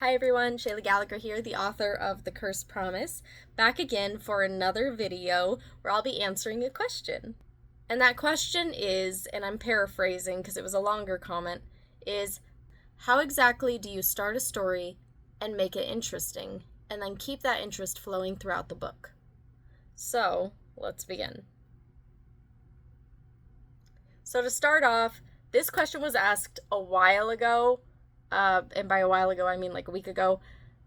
Hi everyone, Shayla Gallagher here, the author of The Cursed Promise, back again for another video where I'll be answering a question. And that question is, and I'm paraphrasing because it was a longer comment, is how exactly do you start a story and make it interesting, and then keep that interest flowing throughout the book? So, let's begin. So to start off, this question was asked a while ago, and by a while ago I mean like a week ago,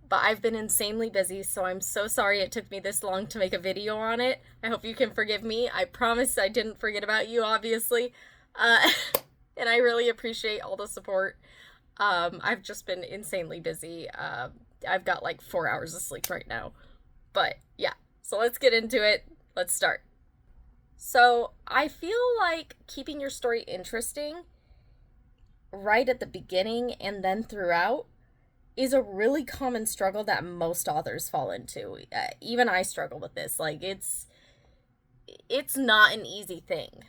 but I've been insanely busy, so I'm so sorry it took me this long to make a video on it. I hope you can forgive me. I promise I didn't forget about you, obviously, and I really appreciate all the support. I've just been insanely busy. I've got like 4 hours of sleep right now, but yeah, so let's get into it. Let's start. So I feel like keeping your story interesting right at the beginning and then throughout is a really common struggle that most authors fall into. Even I struggle with this. Like it's not an easy thing.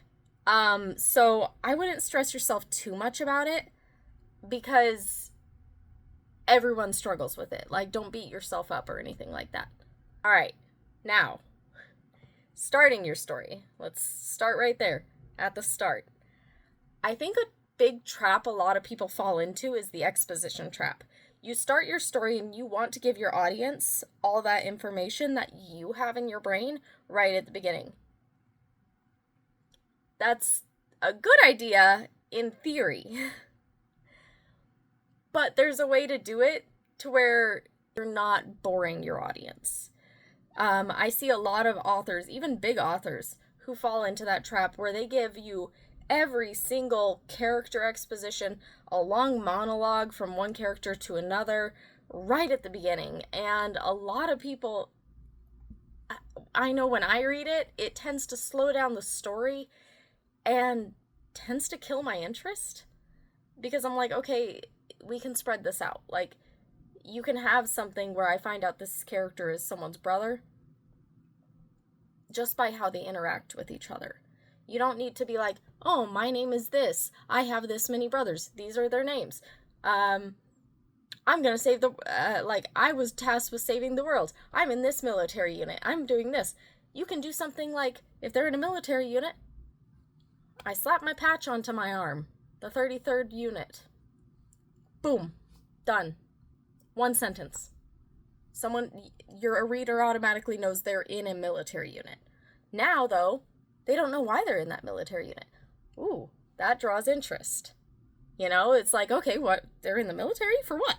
So I wouldn't stress yourself too much about it because everyone struggles with it. Like don't beat yourself up or anything like that. All right. Now, starting your story. Let's start right there at the start. I think a big trap a lot of people fall into is the exposition trap. You start your story and you want to give your audience all that information that you have in your brain right at the beginning. That's a good idea in theory. But there's a way to do it to where you're not boring your audience. I see a lot of authors, even big authors, who fall into that trap where they give you every single character exposition, a long monologue from one character to another, right at the beginning. And a lot of people, I know when I read it, it tends to slow down the story and tends to kill my interest. Because I'm like, okay, we can spread this out. Like, you can have something where I find out this character is someone's brother just by how they interact with each other. You don't need to be like, oh, my name is this. I have this many brothers. These are their names. I'm going to save the, I was tasked with saving the world. I'm in this military unit. I'm doing this. You can do something like, if they're in a military unit, I slap my patch onto my arm. The 33rd unit. Boom. Done. One sentence. Your reader automatically knows they're in a military unit. Now, though, they don't know why they're in that military unit. Ooh, that draws interest. You know, it's like, okay, what? They're in the military for what?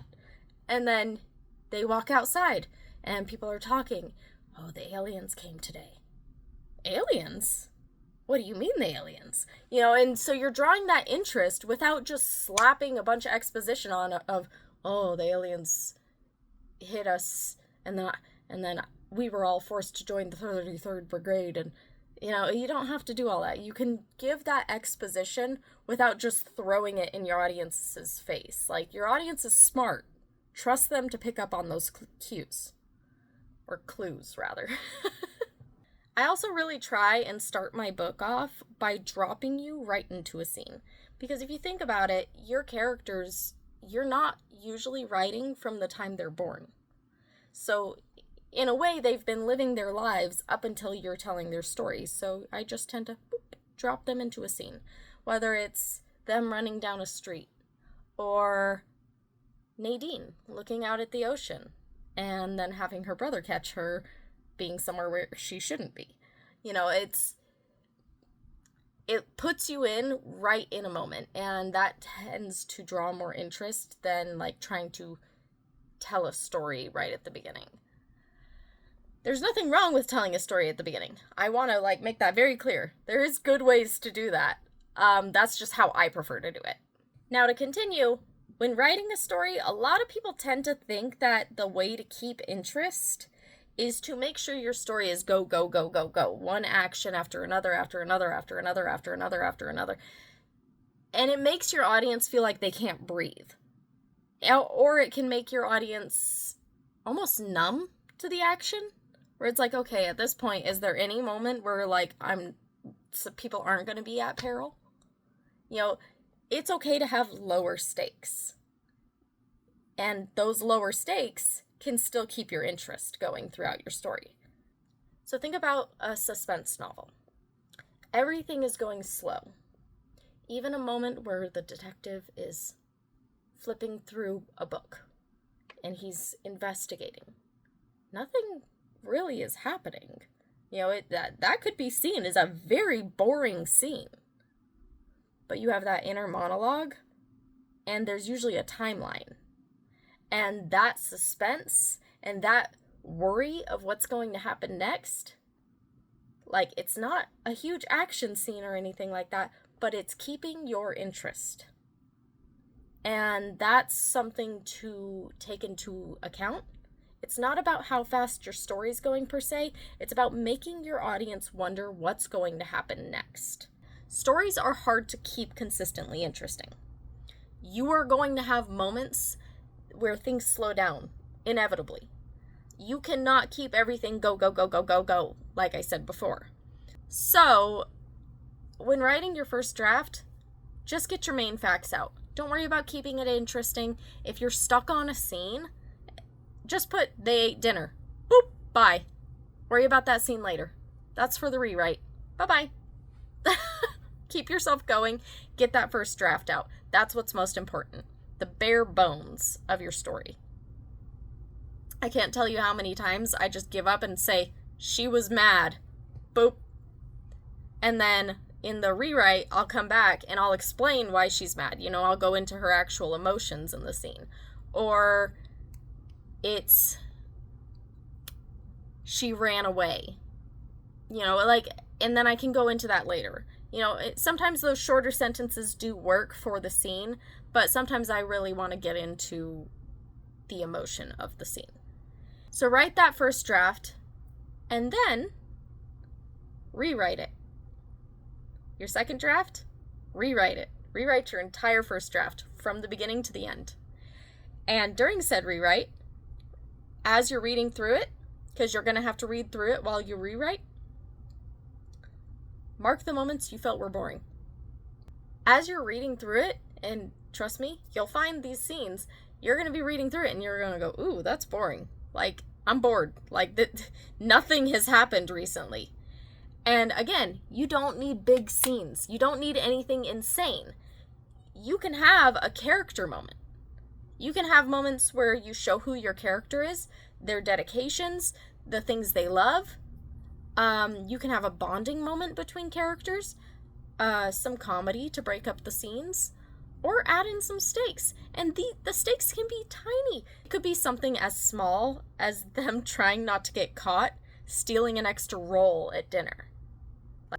And then they walk outside and people are talking. Oh, the aliens came today. Aliens? What do you mean the aliens? You know, and so you're drawing that interest without just slapping a bunch of exposition on of, oh, the aliens hit us and then we were all forced to join the 33rd Brigade, and you know, you don't have to do all that. You can give that exposition without just throwing it in your audience's face. Like, your audience is smart. Trust them to pick up on those cues. Or clues, rather. I also really try and start my book off by dropping you right into a scene. Because if you think about it, your characters, you're not usually writing from the time they're born. So in a way, they've been living their lives up until you're telling their stories. So I just tend to drop them into a scene. Whether it's them running down a street, or Nadine looking out at the ocean, and then having her brother catch her being somewhere where she shouldn't be. You know, it puts you in right in a moment, and that tends to draw more interest than like trying to tell a story right at the beginning. There's nothing wrong with telling a story at the beginning. I want to like make that very clear. There is good ways to do that. That's just how I prefer to do it. Now to continue, when writing a story, a lot of people tend to think that the way to keep interest is to make sure your story is go, go, go, go, go. One action after another, after another, after another, after another, after another. And it makes your audience feel like they can't breathe. Or it can make your audience almost numb to the action. Where it's like, okay, at this point, is there any moment where, like, people aren't going to be at peril? You know, it's okay to have lower stakes. And those lower stakes can still keep your interest going throughout your story. So think about a suspense novel. Everything is going slow. Even a moment where the detective is flipping through a book and he's investigating. Nothing really is happening. That could be seen as a very boring scene. But you have that inner monologue, and there's usually a timeline. And that suspense and that worry of what's going to happen next, like, it's not a huge action scene or anything like that, but it's keeping your interest. And that's something to take into account. It's not about how fast your story's going per se, it's about making your audience wonder what's going to happen next. Stories are hard to keep consistently interesting. You are going to have moments where things slow down, inevitably. You cannot keep everything go, go, go, go, go, go, like I said before. So, when writing your first draft, just get your main facts out. Don't worry about keeping it interesting. If you're stuck on a scene, just put, they ate dinner. Boop, bye. Worry about that scene later. That's for the rewrite. Bye-bye. Keep yourself going. Get that first draft out. That's what's most important. The bare bones of your story. I can't tell you how many times I just give up and say, she was mad. Boop. And then in the rewrite, I'll come back and I'll explain why she's mad. I'll go into her actual emotions in the scene. Or it's, she ran away. And then I can go into that later. Sometimes those shorter sentences do work for the scene, but sometimes I really want to get into the emotion of the scene. So write that first draft, and then rewrite it. Your second draft, rewrite it. Rewrite your entire first draft from the beginning to the end. And during said rewrite, as you're reading through it, because you're going to have to read through it while you rewrite, mark the moments you felt were boring. As you're reading through it, and trust me, you'll find these scenes, you're going to be reading through it and you're going to go, ooh, that's boring. Like, I'm bored. Like, nothing has happened recently. And again, you don't need big scenes. You don't need anything insane. You can have a character moment. You can have moments where you show who your character is, their dedications, the things they love. You can have a bonding moment between characters, some comedy to break up the scenes, or add in some stakes. And the stakes can be tiny. It could be something as small as them trying not to get caught stealing an extra roll at dinner.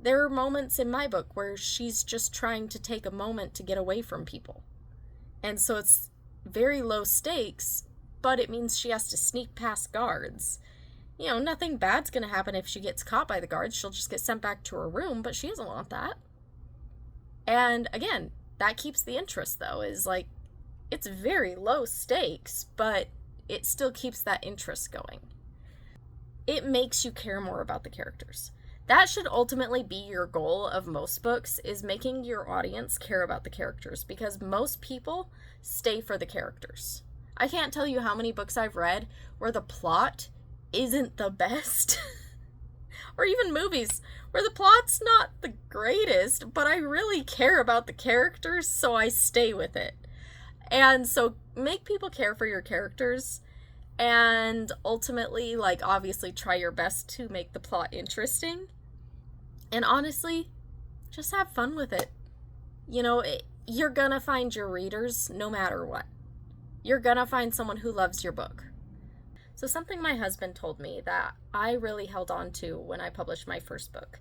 There are moments in my book where she's just trying to take a moment to get away from people. And so it's very low stakes, but it means she has to sneak past guards. Nothing bad's going to happen if she gets caught by the guards. She'll just get sent back to her room, but she doesn't want that. And again, that keeps the interest, though, is like, it's very low stakes, but it still keeps that interest going. It makes you care more about the characters. That should ultimately be your goal of most books, is making your audience care about the characters, because most people stay for the characters. I can't tell you how many books I've read where the plot isn't the best. Or even movies where the plot's not the greatest, but I really care about the characters, so I stay with it. And so make people care for your characters, and ultimately, obviously try your best to make the plot interesting. And honestly, just have fun with it. You're gonna find your readers no matter what. You're gonna find someone who loves your book. So something my husband told me that I really held on to when I published my first book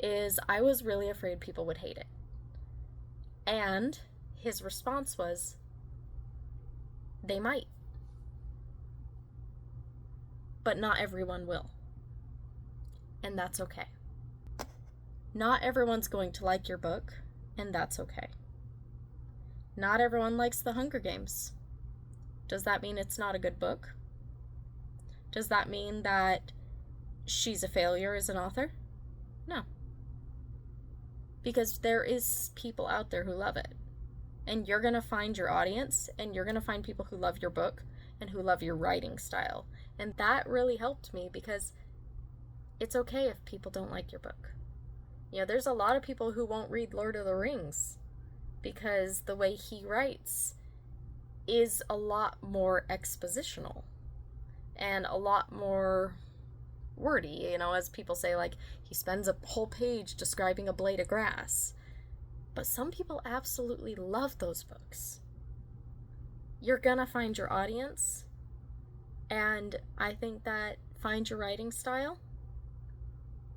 is I was really afraid people would hate it. And his response was, they might. But not everyone will. And that's okay. Not everyone's going to like your book, and that's okay. Not everyone likes The Hunger Games. Does that mean it's not a good book? Does that mean that she's a failure as an author? No. Because there is people out there who love it. And you're going to find your audience, and you're going to find people who love your book and who love your writing style. And that really helped me, because it's okay if people don't like your book. You know, there's a lot of people who won't read Lord of the Rings because the way he writes is a lot more expositional and a lot more wordy, you know, as people say, like, he spends a whole page describing a blade of grass. But some people absolutely love those books. You're gonna find your audience, and I think that find your writing style,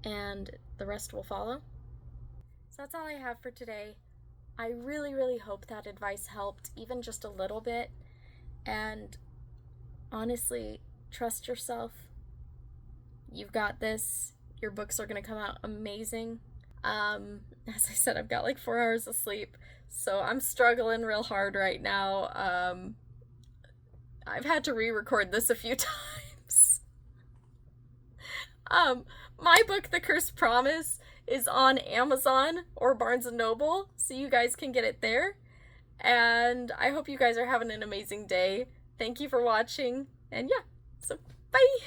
and the rest will follow. So that's all I have for today. I really, really hope that advice helped, even just a little bit. And honestly, trust yourself. You've got this. Your books are going to come out amazing. As I said, I've got like 4 hours of sleep, so I'm struggling real hard right now. I've had to re-record this a few times. My book, The Cursed Promise, is on Amazon or Barnes & Noble, so you guys can get it there. And I hope you guys are having an amazing day. Thank you for watching, and yeah, so bye!